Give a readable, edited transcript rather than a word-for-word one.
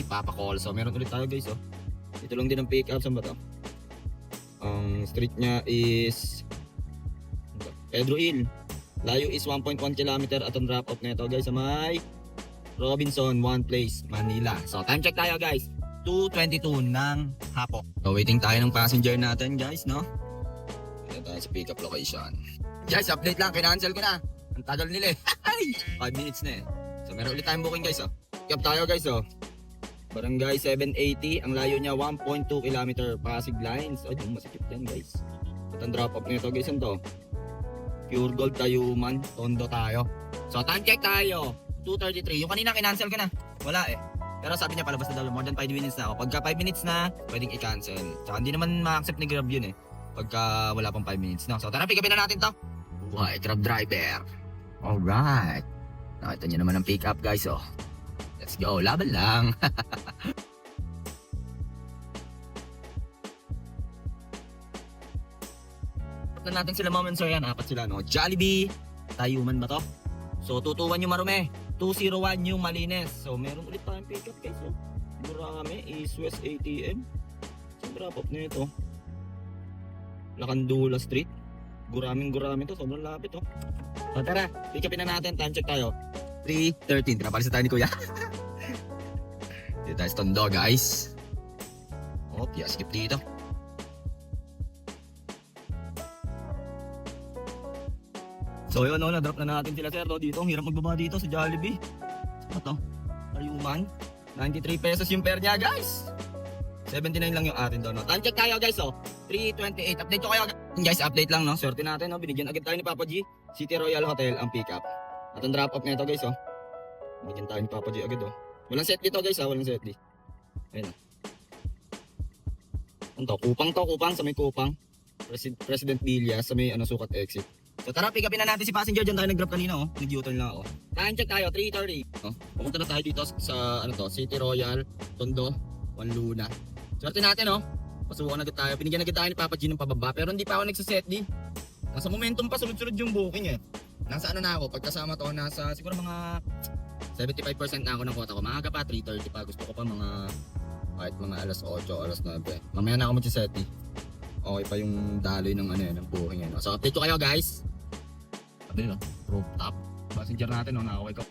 Papa Call. So meron ulit tayo guys oh. Ito lang din ang pick up. Saan ba to? Ang street niya is Pedro Hill. Layo is 1.1 km at ang drop off nito guys sa may Robinson, One Place, Manila. So time check tayo guys. 2:22 ng hapon. So waiting tayo ng passenger natin guys, no? Dito tayo sa pick up location. Guys, update lang, kinancel ko na. Ang tagal nila eh. 5 minutes na eh. So meron ulit tayong booking guys oh. Pick up tayo guys oh. Barangay 780, ang layo niya 1.2 km, Pasig Lines. Ay, masikip yan guys. At ang drop off nito guys, ano to? Pure Gold Tayuman, Tondo tayo. So time check tayo, 2:33. Yung kanina kinancel ko na, wala eh. Pero sabi niya palabas na daw, more than 5 minutes na ako. Pagka 5 minutes na, pwedeng i-cancel. Tsaka hindi naman ma-accept ni Grab yun eh. Pagka wala pang 5 minutes na. So tara, pick upin na natin to. Buhay, Grab driver. Alright. Nakita niyo naman ang pick up guys oh. Let's go, laban lang. Na natin sila Mom and Sir yan, apat sila no. Jollibee, Tayuman ba to? So 221 yung Marume, 201 yung Malines. So meron ulit tayong pick up guys. So marami, East West ATM. So drop off na ito. Lakandula Street. Guraming to, sobrang lapit oh. So tara, pick upin na natin, time check tayo. 3:13, pinapalis na tayo ni Kuya. Dito tayo sa Tondo guys. Oh, skip dito. So yun, na-drop na natin sila sir dito. Ang hirap magbaba dito sa Jollibee. Ano to? Tayuman. 93 pesos yung pair niya guys. 79 lang yung atin doon. No? Time check tayo guys. 3:28. Update ko kayo guys. Update lang no. Swerte natin. No? Binigyan agad tayo ni Papa G. City Royal Hotel ang pick up. At ang drop off nito guys. Binigyan tayo ni Papa G agad. Walang set dito guys. Walang set dito. Ayun. Ano to? Kupang sa may Kupang. President Villa sa may sukat exit. So tara, pick upin na natin si passenger. Diyan tayo nag-drop kanina oh. Nag-U-turn lang ako. Time check tayo, 3:30. Pumunta na tayo dito sa City Royal, Tondo, Juan Luna. Swerte natin oh. Pasukan agad tayo. Binigyan agad tayo ni Papa G ng pababa. Pero hindi pa ako nagsaset di. Nasa momentum pa, sunod-sunod yung booking eh. Nasa na ako, pagkasama to, nasa siguro mga 75% na ako ng quota ko. Maaga pa, 3:30 pa. Gusto ko pa kahit mga alas 8, alas 9. Mamaya na ako magsaset di. Okay pa yung daloy ng ng booking. So update ko kayo guys. Sabi nyo, rooftop. Passenger natin, nakakaway ko.